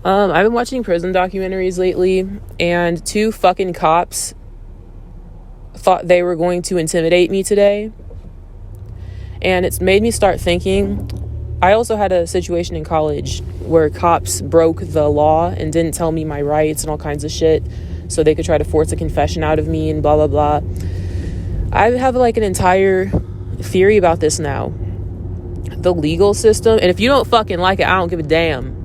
I've been watching prison documentaries lately, and 2 fucking cops thought they were going to intimidate me today. And it's made me start thinking. I also had a situation in college where cops broke the law and didn't tell me my rights and all kinds of shit, so they could try to force a confession out of me and blah, blah, blah. I have like an entire theory about this now. The legal system, and if you don't fucking like it, I don't give a damn.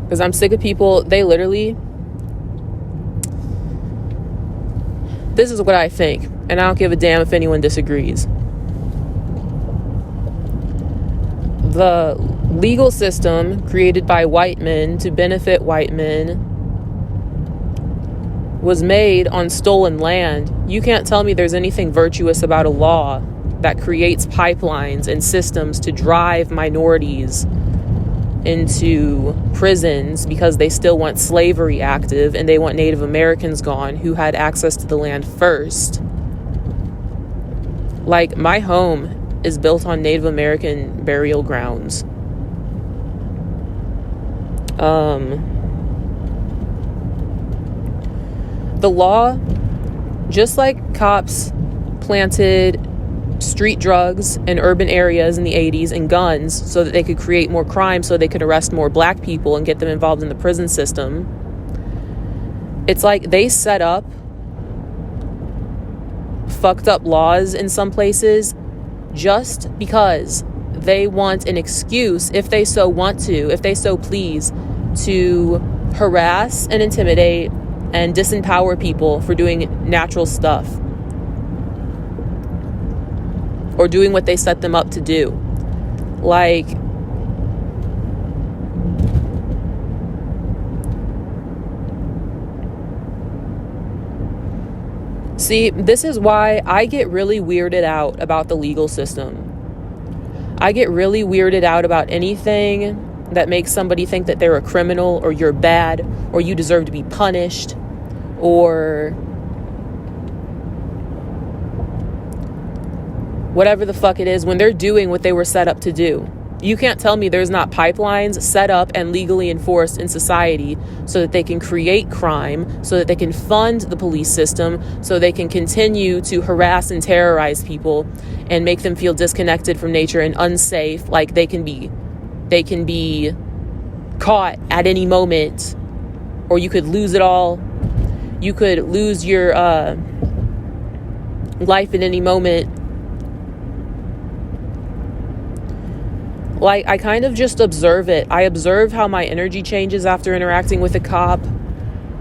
Because I'm sick of people, they literally, this is what I think, and I don't give a damn if anyone disagrees. The legal system created by white men to benefit white men was made on stolen land. You can't tell me there's anything virtuous about a law that creates pipelines and systems to drive minorities into prisons because they still want slavery active and they want Native Americans gone who had access to the land first. Like, my home is built on Native American burial grounds. The law, just like cops planted street drugs in urban areas in the 80s and guns so that they could create more crime so they could arrest more black people and get them involved in the prison system. It's like they set up fucked up laws in some places just because they want an excuse, if they so want to, if they so please, to harass and intimidate and disempower people for doing natural stuff or doing what they set them up to do. Like, see, this is why I get really weirded out about the legal system. I get really weirded out about anything that makes somebody think that they're a criminal or you're bad or you deserve to be punished or whatever the fuck it is when they're doing what they were set up to do. You can't tell me there's not pipelines set up and legally enforced in society so that they can create crime, so that they can fund the police system, so they can continue to harass and terrorize people and make them feel disconnected from nature and unsafe, like they can be caught at any moment, or you could lose it all. You could lose your life at any moment. Like, I kind of just observe it. I observe how my energy changes after interacting with a cop.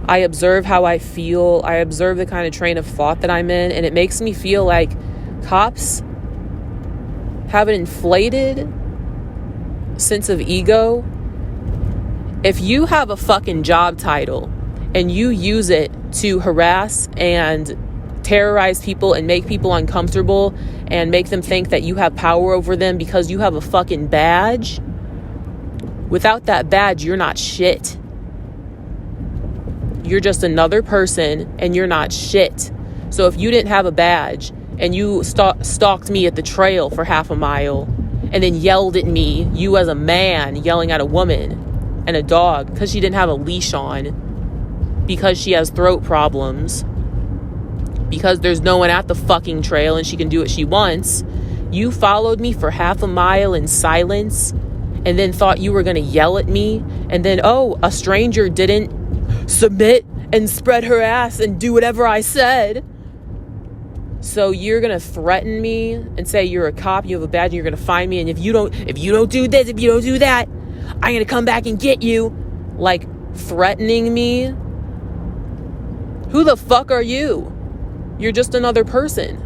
I observe how I feel. I observe the kind of train of thought that I'm in. And it makes me feel like cops have an inflated sense of ego. If you have a fucking job title and you use it to harass and terrorize people and make people uncomfortable and make them think that you have power over them because you have a fucking badge, without that badge, you're not shit. You're just another person and you're not shit. So if you didn't have a badge and you stalked me at the trail for half a mile and then yelled at me, you as a man yelling at a woman and a dog because she didn't have a leash on, because she has throat problems, because there's no one at the fucking trail and she can do what she wants, you followed me for half a mile in silence and then thought you were going to yell at me, and then, oh, a stranger didn't submit and spread her ass and do whatever I said, so you're going to threaten me and say you're a cop, you have a badge, and you're going to find me, and if you don't do this, if you don't do that, I'm going to come back and get you. Like, threatening me? Who the fuck are you? You're just another person.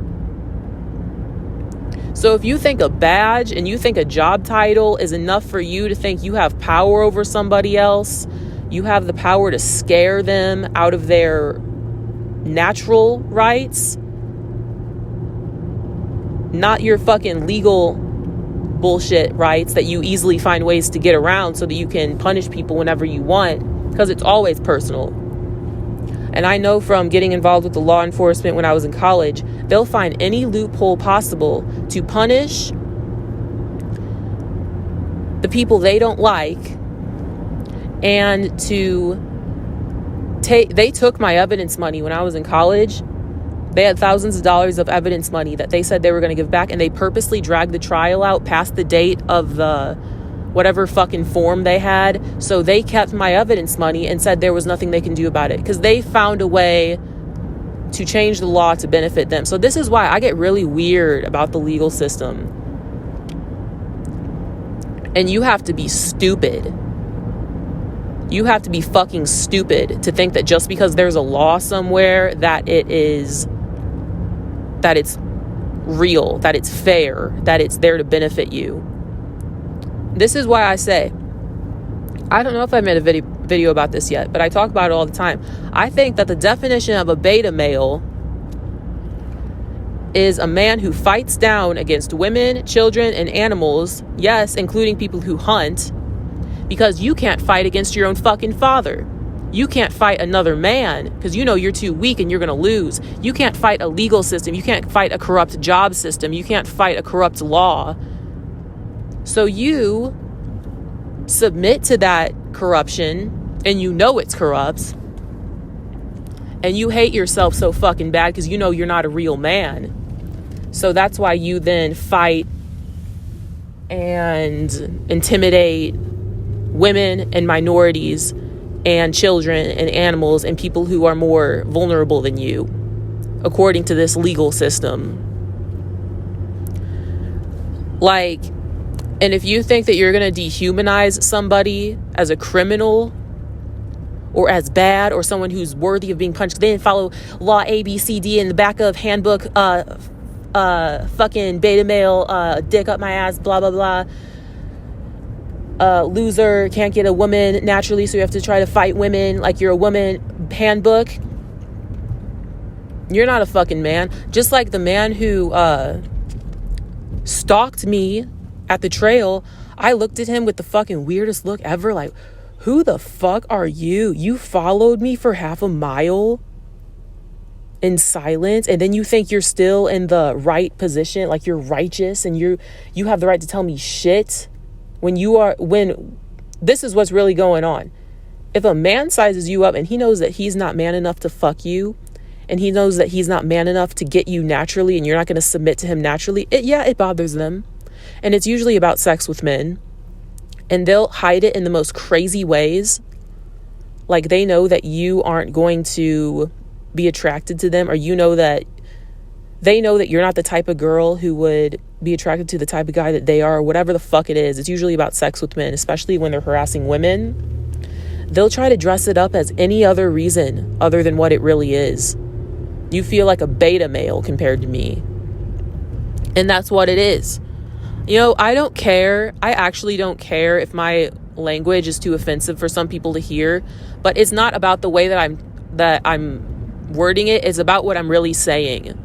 So if you think a badge and you think a job title is enough for you to think you have power over somebody else, you have the power to scare them out of their natural rights, not your fucking legal bullshit rights that you easily find ways to get around so that you can punish people whenever you want, because it's always personal. And I know from getting involved with the law enforcement when I was in college, they'll find any loophole possible to punish the people they don't like, and they took my evidence money when I was in college. They had thousands of dollars of evidence money that they said they were going to give back, and they purposely dragged the trial out past the date of the whatever fucking form they had. So they kept my evidence money and said there was nothing they can do about it because they found a way to change the law to benefit them. So this is why I get really weird about the legal system. And you have to be stupid. You have to be fucking stupid to think that just because there's a law somewhere that it's real, that it's fair, that it's there to benefit you. This is why I say, I don't know if I made a video about this yet, but I talk about it all the time. I think that the definition of a beta male is a man who fights down against women, children, and animals, yes, including people who hunt, because you can't fight against your own fucking father. You can't fight another man because you know you're too weak and you're going to lose. You can't fight a legal system. You can't fight a corrupt job system. You can't fight a corrupt law. So you submit to that corruption, and you know it's corrupt, and you hate yourself so fucking bad because you know you're not a real man. So that's why you then fight and intimidate women and minorities and children and animals and people who are more vulnerable than you, according to this legal system. Like, and if you think that you're going to dehumanize somebody as a criminal or as bad or someone who's worthy of being punished, they didn't follow law A, B, C, D in the back of handbook, fucking beta male, dick up my ass, blah, blah, blah. Loser, can't get a woman naturally, so you have to try to fight women like you're a woman handbook. You're not a fucking man. Just like the man who stalked me at the trail, I looked at him with the fucking weirdest look ever, like, who the fuck are you? You followed me for half a mile in silence, and then you think you're still in the right position, like you're righteous and you have the right to tell me shit when this is what's really going on. If a man sizes you up and he knows that he's not man enough to fuck you, and he knows that he's not man enough to get you naturally, and you're not going to submit to him naturally, it bothers them. And it's usually about sex with men. And they'll hide it in the most crazy ways. Like, they know that you aren't going to be attracted to them, or they know that you're not the type of girl who would be attracted to the type of guy that they are, or whatever the fuck it is. It's usually about sex with men, especially when they're harassing women. They'll try to dress it up as any other reason other than what it really is. You feel like a beta male compared to me. And that's what it is. You know, I don't care. I actually don't care if my language is too offensive for some people to hear, but it's not about the way that I'm wording it. It's about what I'm really saying.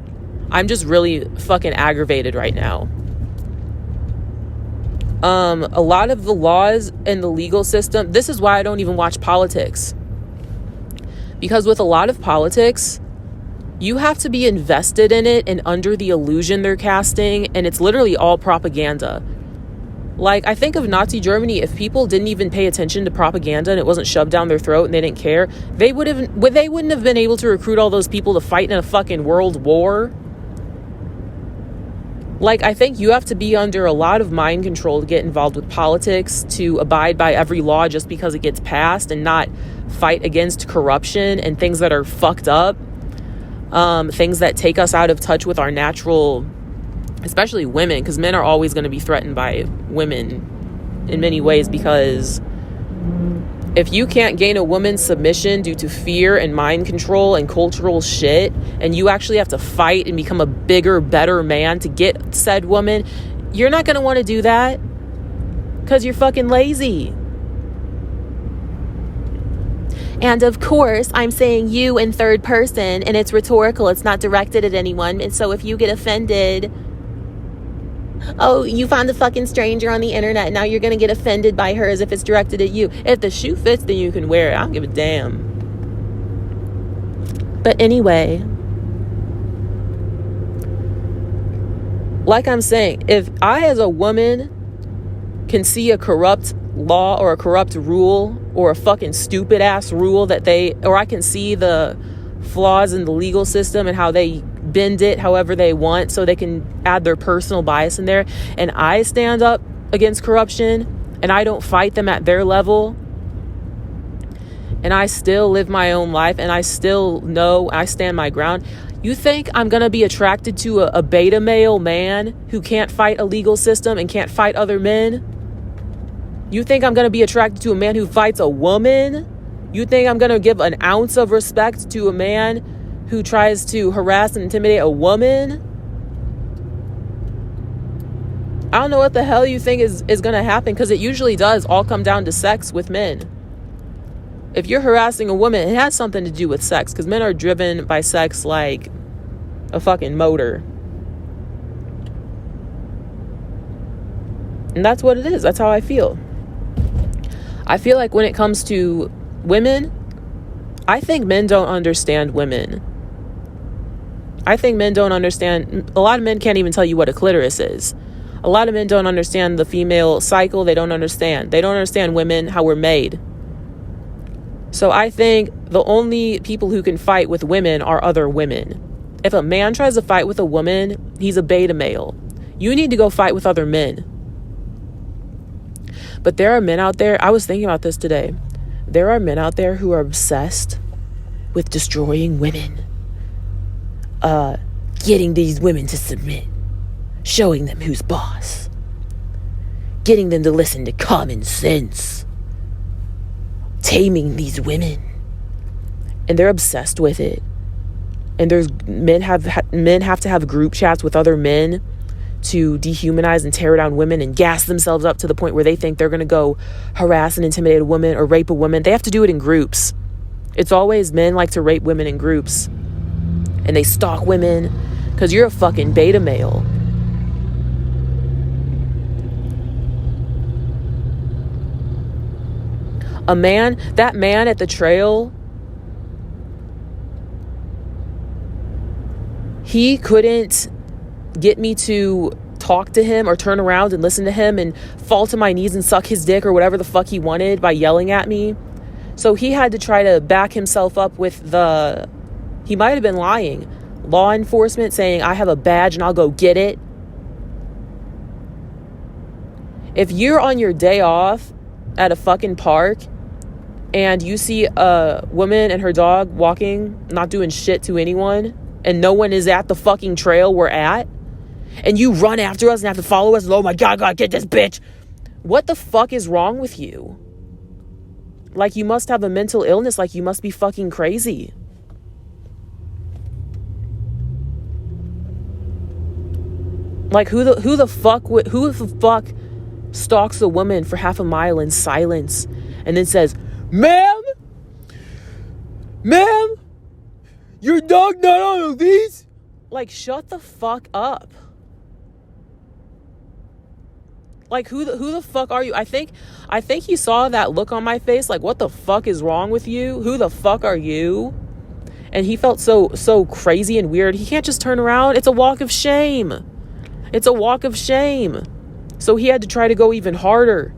I'm just really fucking aggravated right now. A lot of the laws in the legal system, this is why I don't even watch politics. Because with a lot of politics, you have to be invested in it and under the illusion they're casting, and it's literally all propaganda. Like, I think of Nazi Germany. If people didn't even pay attention to propaganda and it wasn't shoved down their throat and they didn't care, they wouldn't have been able to recruit all those people to fight in a fucking world war. Like, I think you have to be under a lot of mind control to get involved with politics, to abide by every law just because it gets passed, and not fight against corruption and things that are fucked up. Things that take us out of touch with our natural, especially women, because men are always going to be threatened by women in many ways, because if you can't gain a woman's submission due to fear and mind control and cultural shit, and you actually have to fight and become a bigger, better man to get said woman, you're not going to want to do that because you're fucking lazy. And of course, I'm saying you in third person, and it's rhetorical. It's not directed at anyone. And so if you get offended, oh, you found a fucking stranger on the internet, now you're going to get offended by her as if it's directed at you. If the shoe fits, then you can wear it. I don't give a damn. But anyway, like I'm saying, if I as a woman can see a corrupt law or a corrupt rule or a fucking stupid ass rule or I can see the flaws in the legal system and how they bend it however they want so they can add their personal bias in there, and I stand up against corruption and I don't fight them at their level, and I still live my own life and I still know I stand my ground, you think I'm gonna be attracted to a beta male man who can't fight a legal system and can't fight other men? You think I'm gonna be attracted to a man who fights a woman? You think I'm gonna give an ounce of respect to a man who tries to harass and intimidate a woman? I don't know what the hell you think is gonna happen, because it usually does all come down to sex with men. If you're harassing a woman, it has something to do with sex, because men are driven by sex like a fucking motor. And that's what it is. That's how I feel. I feel like when it comes to women, I think men don't understand women. I think men don't understand. A lot of men can't even tell you what a clitoris is. A lot of men don't understand the female cycle. They don't understand. They don't understand women, how we're made. So I think the only people who can fight with women are other women. If a man tries to fight with a woman, he's a beta male. You need to go fight with other men. But there are men out there, I was thinking about this today. There are men out there who are obsessed with destroying women. Getting these women to submit. Showing them who's boss. Getting them to listen to common sense. Taming these women. And they're obsessed with it. And men have to have group chats with other men to dehumanize and tear down women and gas themselves up to the point where they think they're going to go harass and intimidate a woman or rape a woman. They have to do it in groups. It's always men like to rape women in groups. And they stalk women because you're a fucking beta male. That man at the trail, he couldn't get me to talk to him or turn around and listen to him and fall to my knees and suck his dick or whatever the fuck he wanted by yelling at me. So he had to try to back himself up with he might have been lying. Law enforcement saying, I have a badge and I'll go get it. If you're on your day off at a fucking park and you see a woman and her dog walking, not doing shit to anyone, and no one is at the fucking trail we're at, and you run after us and have to follow us, and, oh my God, gotta get this bitch. What the fuck is wrong with you? Like, you must have a mental illness. Like, you must be fucking crazy. Like, who the fuck stalks a woman for half a mile in silence and then says, ma'am, your dog not on a leash? Like, shut the fuck up. Like, who the fuck are you? I think he saw that look on my face, like, what the fuck is wrong with you? Who the fuck are you? And he felt so crazy and weird. He can't just turn around. It's a walk of shame. It's a walk of shame. So he had to try to go even harder.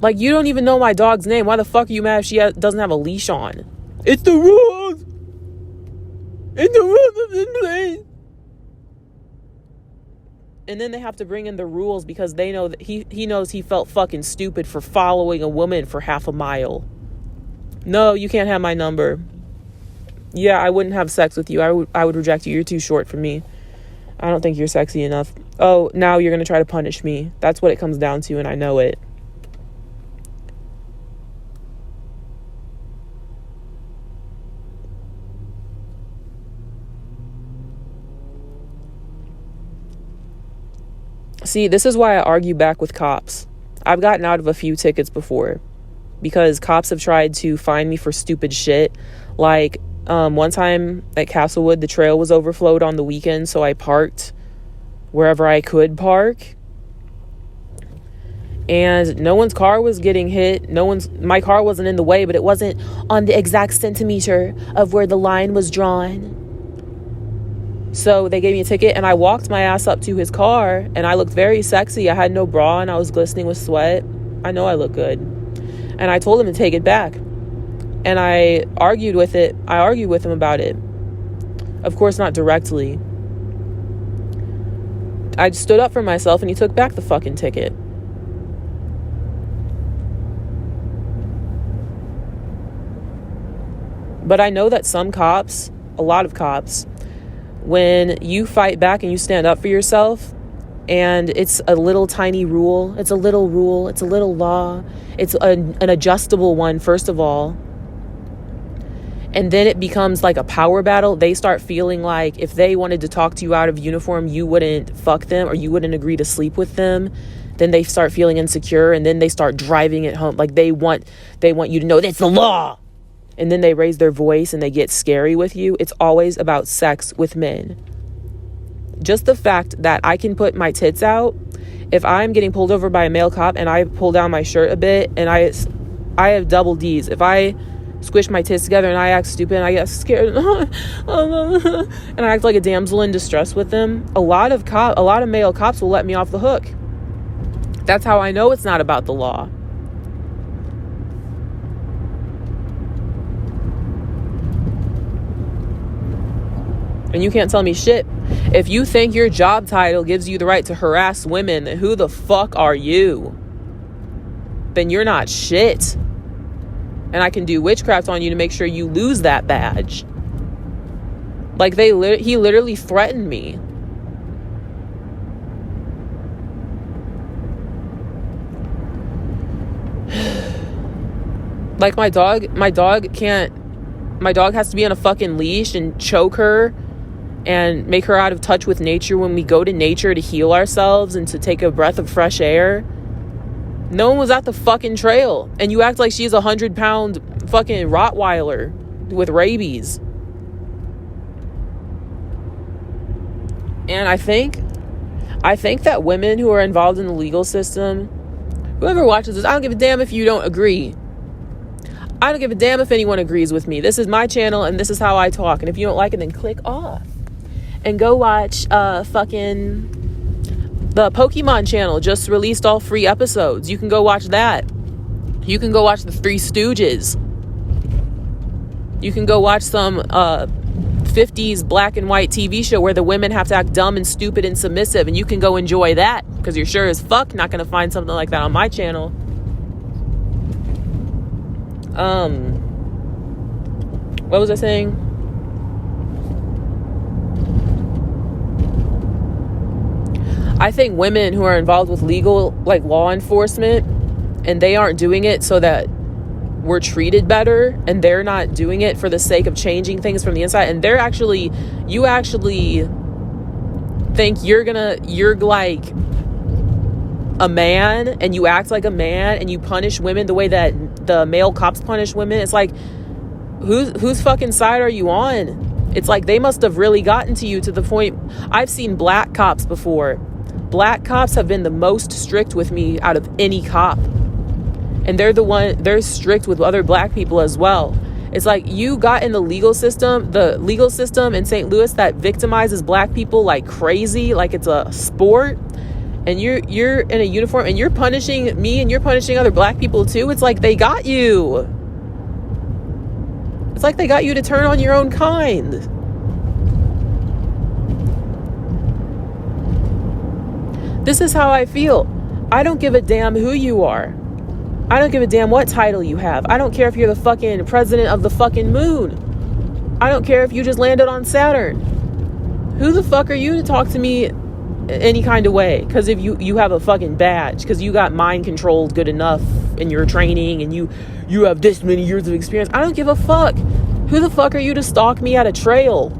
Like, you don't even know my dog's name. Why the fuck are you mad if she doesn't have a leash on? It's the rules. It's the rules in place. And then they have to bring in the rules because they know that he knows he felt fucking stupid for following a woman for half a mile. No, you can't have my number. Yeah, I wouldn't have sex with you. I would reject you. You're too short for me. I don't think you're sexy enough. Oh, now you're going to try to punish me. That's what it comes down to, and I know it. See, this is why I argue back with cops. I've gotten out of a few tickets before because cops have tried to find me for stupid shit. Like, one time at Castlewood, the trail was overflowed on the weekend, so I parked wherever I could park. And no one's car was getting hit. My car wasn't in the way, but it wasn't on the exact centimeter of where the line was drawn. So they gave me a ticket, and I walked my ass up to his car, and I looked very sexy. I had no bra and I was glistening with sweat. I know I look good. And I told him to take it back. And I argued with him about it. Of course, not directly. I stood up for myself, and he took back the fucking ticket. But I know that some cops, a lot of cops, when you fight back and you stand up for yourself, and it's a little tiny rule, it's a little law, it's an adjustable one, first of all, and then it becomes like a power battle, they start feeling like if they wanted to talk to you out of uniform, you wouldn't fuck them or you wouldn't agree to sleep with them. Then they start feeling insecure, and then they start driving it home. Like they want you to know that's the law. And then they raise their voice and they get scary with you. It's always about sex with men. Just the fact that I can put my tits out, if I'm getting pulled over by a male cop and I pull down my shirt a bit, and I have double D's. If I squish my tits together and I act stupid and I get scared and I act like a damsel in distress with them, a lot of male cops will let me off the hook. That's how I know it's not about the law. And you can't tell me shit. If you think your job title gives you the right to harass women, then who the fuck are you? Then you're not shit. And I can do witchcraft on you to make sure you lose that badge. Like he literally threatened me. Like my dog has to be on a fucking leash and choke her and make her out of touch with nature when we go to nature to heal ourselves and to take a breath of fresh air. No one was at the fucking trail, and you act like she's 100-pound fucking Rottweiler with rabies. And I think that women who are involved in the legal system, whoever watches this, I don't give a damn if you don't agree. I don't give a damn if anyone agrees with me. This is my channel, and this is how I talk. And if you don't like it, then click off. And go watch the Pokemon channel just released all free episodes. You can go watch that. You can go watch the Three Stooges. You can go watch some 50s black and white TV show where the women have to act dumb and stupid and submissive. And you can go enjoy that, because you're sure as fuck not going to find something like that on my channel. What was I saying? I think women who are involved with legal, like law enforcement, and they aren't doing it so that we're treated better, and they're not doing it for the sake of changing things from the inside, and you actually think you're like a man, and you act like a man, and you punish women the way that the male cops punish women. It's like, whose fucking side are you on? It's like they must have really gotten to you to the point. I've seen black cops before. Black cops have been the most strict with me out of any cop. And they're strict with other black people as well. It's like you got in the legal system in St. Louis that victimizes black people like crazy, like it's a sport. And you're in a uniform and you're punishing me and you're punishing other black people too. It's like they got you. It's like they got you to turn on your own kind. This is how I feel. I don't give a damn who you are. I don't give a damn what title you have. I don't care if you're the fucking president of the fucking moon. I don't care if you just landed on Saturn. Who the fuck are you to talk to me any kind of way? Because if you have a fucking badge, because you got mind controlled good enough in your training, and you have this many years of experience. I don't give a fuck. Who the fuck are you to stalk me at a trail?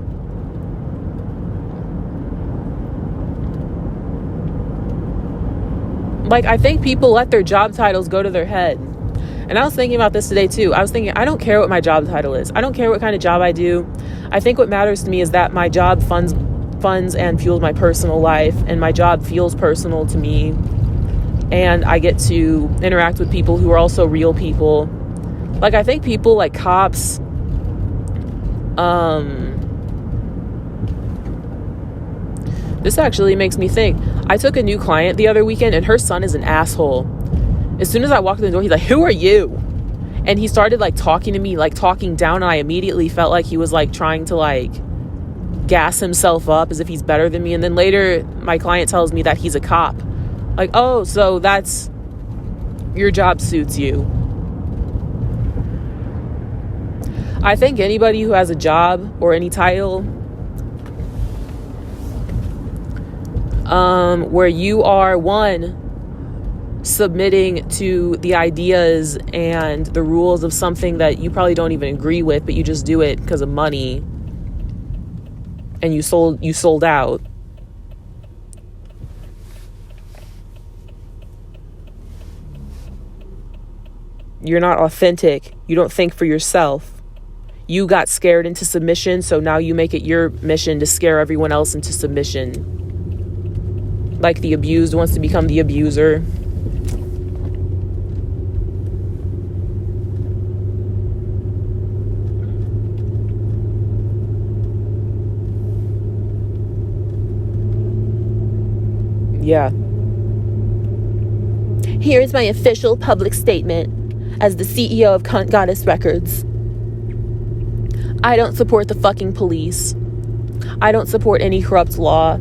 Like, I think people let their job titles go to their head. And I was thinking about this today too. I was thinking, I don't care what my job title is. I don't care what kind of job I do. I think what matters to me is that my job funds and fuels my personal life, and my job feels personal to me. And I get to interact with people who are also real people. Like, I think people like cops, This actually makes me think. I took a new client the other weekend, and her son is an asshole. As soon as I walked in the door, he's like, "Who are you?" And he started like talking to me, like talking down, and I immediately felt like he was like trying to like gas himself up as if he's better than me. And then later my client tells me that he's a cop. Like, oh, so that's your job suits you. I think anybody who has a job or any title where you are submitting to the ideas and the rules of something that you probably don't even agree with, but you just do it because of money, and you sold out. You're not authentic. You don't think for yourself. You got scared into submission, so now you make it your mission to scare everyone else into submission. Like the abused wants to become the abuser. Yeah. Here's my official public statement as the CEO of Cunt Goddess Records. I don't support the fucking police. I don't support any corrupt law.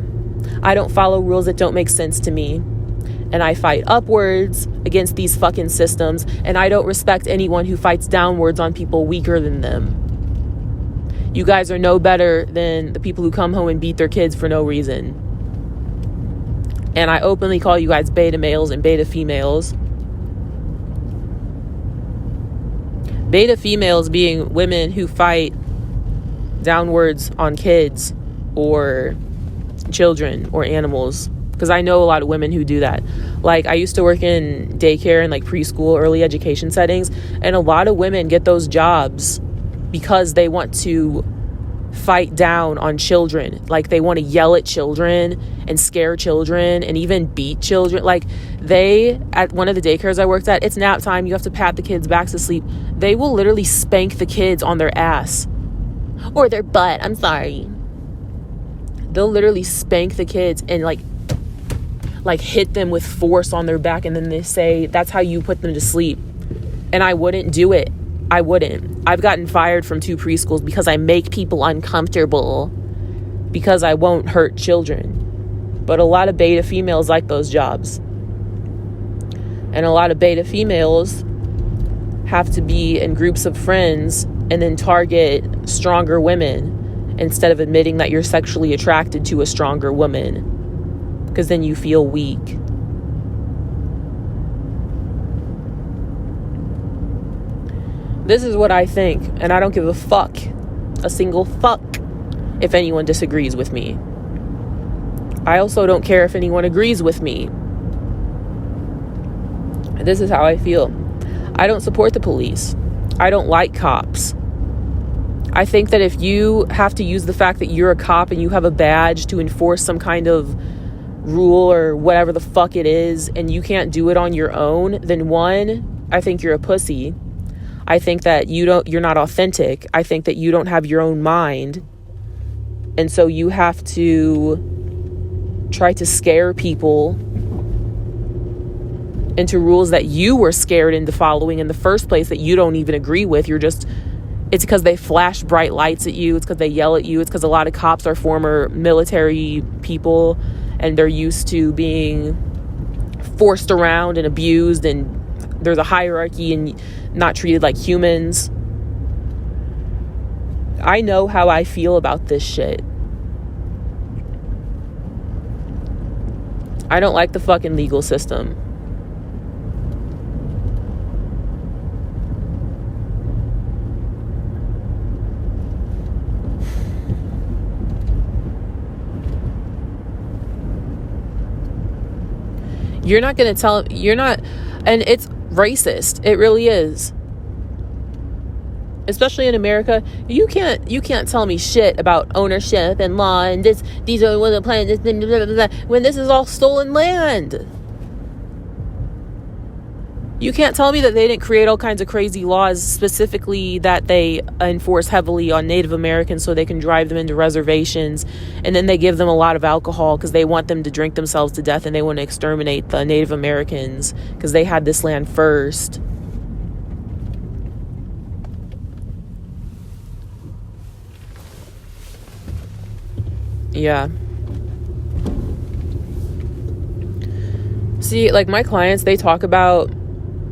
I don't follow rules that don't make sense to me. And I fight upwards against these fucking systems, and I don't respect anyone who fights downwards on people weaker than them. You guys are no better than the people who come home and beat their kids for no reason. And I openly call you guys beta males and beta females. Beta females being women who fight downwards on kids or children or animals, because I know a lot of women who do that. Like, I used to work in daycare and like preschool early education settings, and a lot of women get those jobs because they want to fight down on children. Like, they want to yell at children and scare children and even beat children. Like, at one of the daycares I worked at, it's nap time, you have to pat the kids back to sleep. They will literally spank the kids on their ass or their butt. I'm sorry. They'll literally spank the kids and like hit them with force on their back, and then they say that's how you put them to sleep. And I wouldn't do it. I wouldn't. I've gotten fired from 2 preschools because I make people uncomfortable, because I won't hurt children. But a lot of beta females like those jobs. And a lot of beta females have to be in groups of friends and then target stronger women instead of admitting that you're sexually attracted to a stronger woman, because then you feel weak. This is what I think, and I don't give a single fuck if anyone disagrees with me. I also don't care if anyone agrees with me. This is how I feel. I don't support the police. I don't like cops. I think that if you have to use the fact that you're a cop and you have a badge to enforce some kind of rule or whatever the fuck it is, and you can't do it on your own, then one, I think you're a pussy. I think that you're not authentic. I think that you don't have your own mind. And so you have to try to scare people into rules that you were scared into following in the first place, that you don't even agree with. It's because they flash bright lights at you. It's because they yell at you. It's because a lot of cops are former military people, and they're used to being forced around and abused, and there's a hierarchy and not treated like humans. I know how I feel about this shit. I don't like the fucking legal system. And it's racist. It really is. Especially in America, you can't tell me shit about ownership and law and these are the plans, when this is all stolen land. You can't tell me that they didn't create all kinds of crazy laws, specifically that they enforce heavily on Native Americans so they can drive them into reservations, and then they give them a lot of alcohol because they want them to drink themselves to death, and they want to exterminate the Native Americans because they had this land first. Yeah. See, like my clients, they talk about,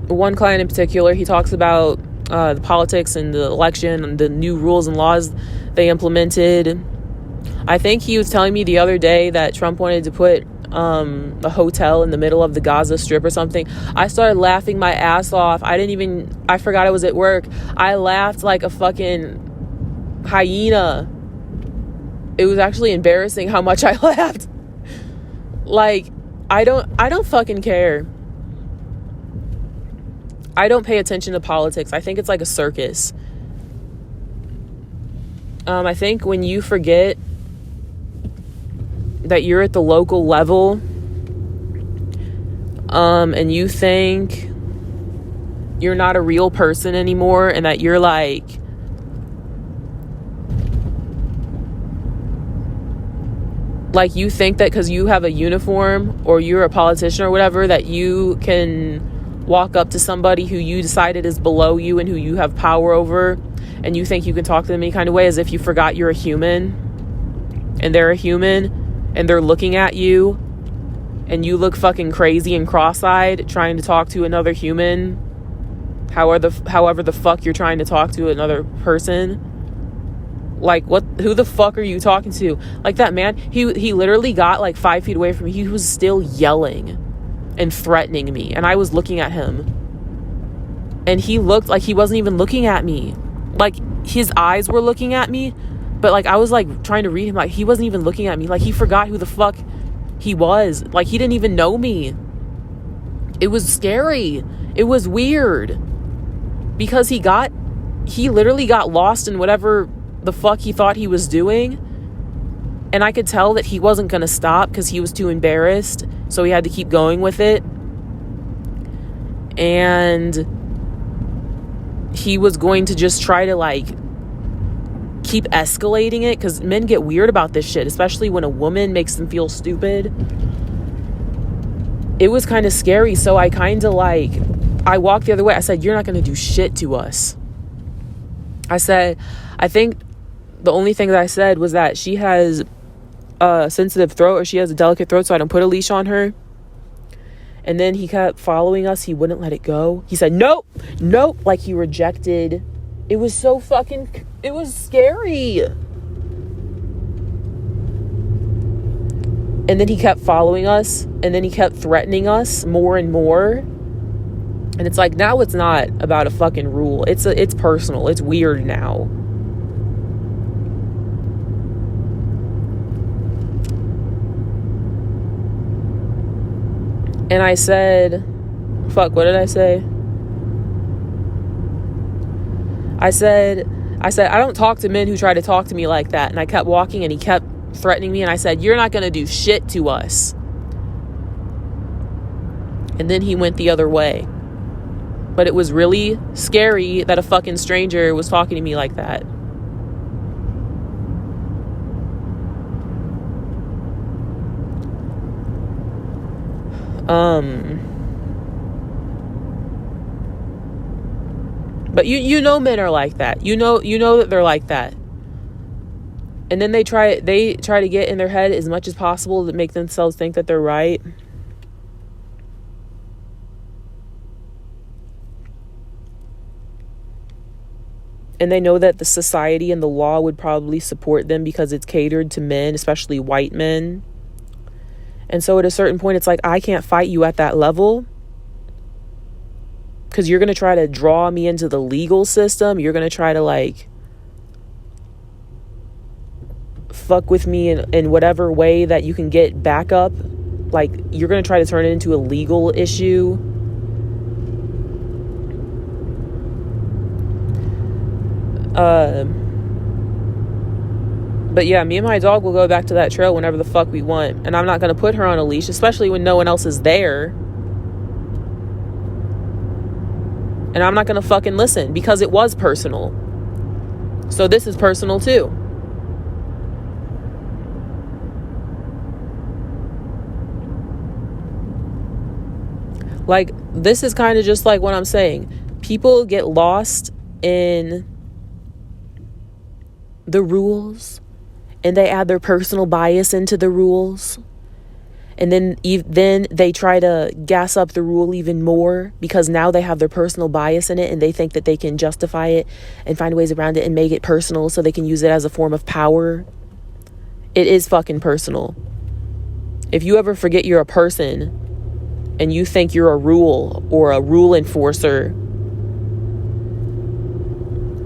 one client in particular, he talks about the politics and the election and the new rules and laws they implemented. I think he was telling me the other day that Trump wanted to put a hotel in the middle of the Gaza Strip or something. I started laughing my ass off. I forgot I was at work. I laughed like a fucking hyena. It was actually embarrassing how much I laughed. Like, I don't fucking care. I don't pay attention to politics. I think it's like a circus. I think when you forget that you're at the local level, and you think you're not a real person anymore, and that you're like you think that because you have a uniform or you're a politician or whatever, that you can walk up to somebody who you decided is below you and who you have power over, and you think you can talk to them any kind of way, as if you forgot you're a human and they're a human, and they're looking at you and you look fucking crazy and cross-eyed trying to talk to another human, however the fuck you're trying to talk to another person. Like, who the fuck are you talking to? Like, that man, he literally got like 5 feet away from me. He was still yelling and threatening me, and I was looking at him, and he looked like he wasn't even looking at me. Like, his eyes were looking at me, but like I was like trying to read him, like he wasn't even looking at me. Like, he forgot who the fuck he was. Like, he didn't even know me. It was scary. It was weird because he literally got lost in whatever the fuck he thought he was doing, and I could tell that he wasn't gonna stop because he was too embarrassed. So he had to keep going with it. And he was going to just try to like keep escalating it, because men get weird about this shit, especially when a woman makes them feel stupid. It was kind of scary. So I kind of like, I walked the other way. I said, you're not going to do shit to us. I think the only thing that I said was that she has a sensitive throat, or she has a delicate throat, so I don't put a leash on her. And then he kept following us. He wouldn't let it go. He said, nope, like he rejected. It was so fucking, it was scary. And then he kept following us, and then he kept threatening us more and more. And it's like, now it's not about a fucking rule. It's personal. It's weird now. And I said, fuck, what did I say? I said, I don't talk to men who try to talk to me like that. And I kept walking, and he kept threatening me. And I said, you're not going to do shit to us. And then he went the other way. But it was really scary that a fucking stranger was talking to me like that. But you know men are like that. You know that they're like that. And then they try to get in their head as much as possible to make themselves think that they're right. And they know that the society and the law would probably support them because it's catered to men, especially white men. And so at a certain point, it's like, I can't fight you at that level, because you're going to try to draw me into the legal system. You're going to try to like fuck with me in whatever way that you can get back up. Like, you're going to try to turn it into a legal issue. But yeah, me and my dog will go back to that trail whenever the fuck we want. And I'm not going to put her on a leash, especially when no one else is there. And I'm not going to fucking listen because it was personal. So this is personal too. Like, this is kind of just like what I'm saying. People get lost in the rules and they add their personal bias into the rules. And then they try to gas up the rule even more because now they have their personal bias in it and they think that they can justify it and find ways around it and make it personal so they can use it as a form of power. It is fucking personal. If you ever forget you're a person and you think you're a rule or a rule enforcer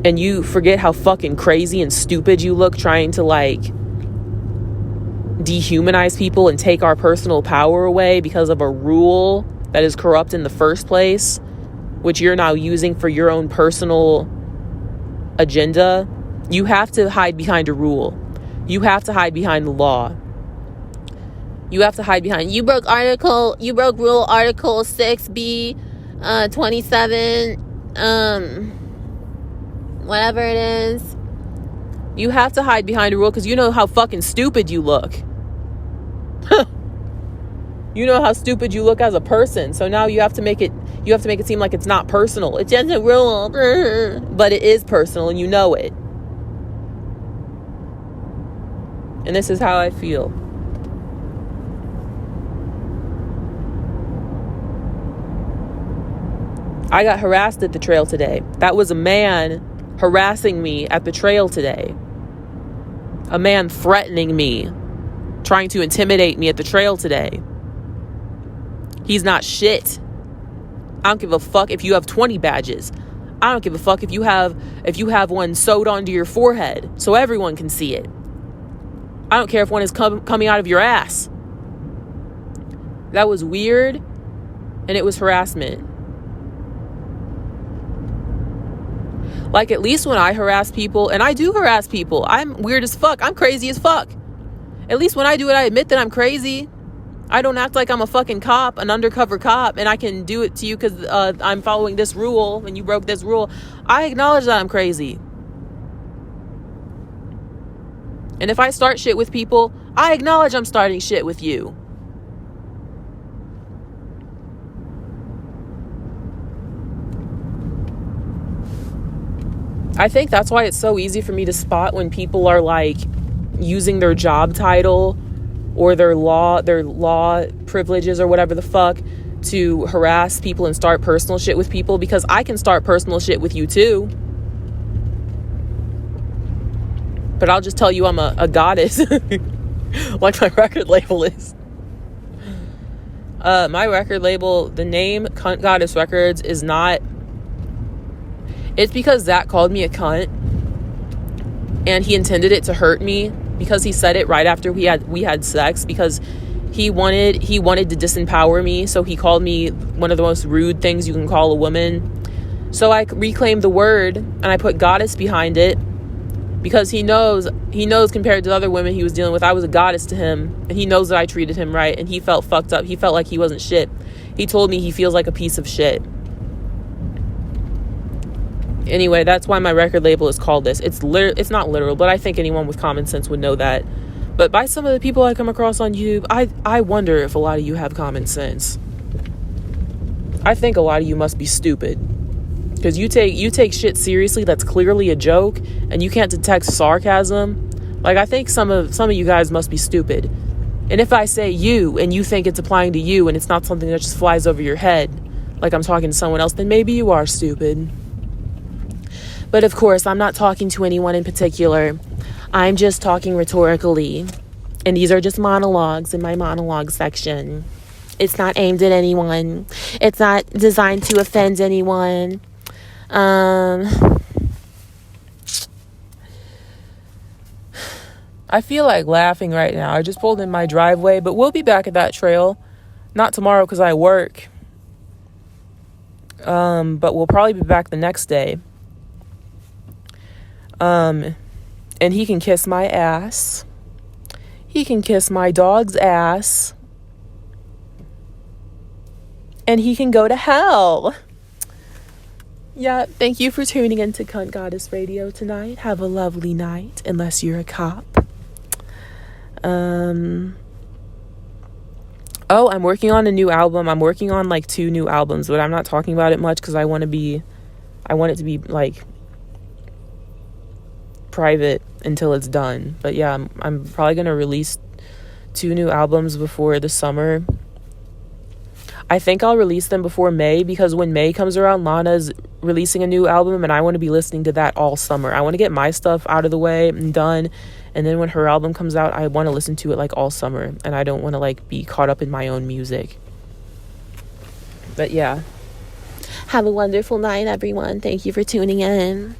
and you forget how fucking crazy and stupid you look trying to like dehumanize people and take our personal power away because of a rule that is corrupt in the first place, which you're now using for your own personal agenda, you have to hide behind a rule. You have to hide behind the law. You have to hide behind, you broke rule article 6B 27 whatever it is. You have to hide behind a rule because you know how fucking stupid you look. You know how stupid you look as a person. So now you have to make it seem like it's not personal. It's just a rule. But it is personal and you know it. And this is how I feel. I got harassed at the trail today. That was a man harassing me at the trail today. A man threatening me, trying to intimidate me at the trail today. He's not shit. I don't give a fuck if you have 20 badges. I don't give a fuck if you have one sewed onto your forehead so everyone can see it. I don't care if one is coming out of your ass. That was weird and it was harassment. Like, at least when I harass people, and I do harass people, I'm weird as fuck. I'm crazy as fuck. At least when I do it, I admit that I'm crazy. I don't act like I'm a fucking cop, an undercover cop, and I can do it to you because I'm following this rule and you broke this rule. I acknowledge that I'm crazy. And if I start shit with people, I acknowledge I'm starting shit with you. I think that's why it's so easy for me to spot when people are like using their job title or their law privileges or whatever the fuck to harass people and start personal shit with people, because I can start personal shit with you too. But I'll just tell you I'm a goddess like my record label is. My record label, the name Cunt Goddess Records is not. It's because Zach called me a cunt and he intended it to hurt me because he said it right after we had sex, because he wanted to disempower me. So he called me one of the most rude things you can call a woman. So I reclaimed the word and I put goddess behind it because he knows compared to other women he was dealing with, I was a goddess to him, and he knows that I treated him right, and he felt fucked up. He felt like he wasn't shit. He told me he feels like a piece of shit. Anyway, that's why my record label is called this. It's not literal, but I think anyone with common sense would know that. But by some of the people I come across on YouTube, I wonder if a lot of you have common sense. I think a lot of you must be stupid. Because you take shit seriously that's clearly a joke, and you can't detect sarcasm. Like, I think some of you guys must be stupid. And if I say you, and you think it's applying to you, and it's not something that just flies over your head, like I'm talking to someone else, then maybe you are stupid. But of course, I'm not talking to anyone in particular. I'm just talking rhetorically. And these are just monologues in my monologue section. It's not aimed at anyone. It's not designed to offend anyone. I feel like laughing right now. I just pulled in my driveway, but we'll be back at that trail. Not tomorrow because I work. But we'll probably be back the next day. And he can kiss my ass. He can kiss my dog's ass. And he can go to hell. Yeah, thank you for tuning into Cunt Goddess Radio tonight. Have a lovely night, unless you're a cop. Oh, I'm working on a new album. I'm working on like 2 new albums, but I'm not talking about it much because I want it to be like private until it's done. But yeah, I'm probably gonna release 2 new albums before the summer. I think I'll release them before May, because when May comes around, Lana's releasing a new album and I want to be listening to that all summer. I want to get my stuff out of the way and done, and then when her album comes out, I want to listen to it like all summer, and I don't want to like be caught up in my own music. But yeah, have a wonderful night, everyone. Thank you for tuning in.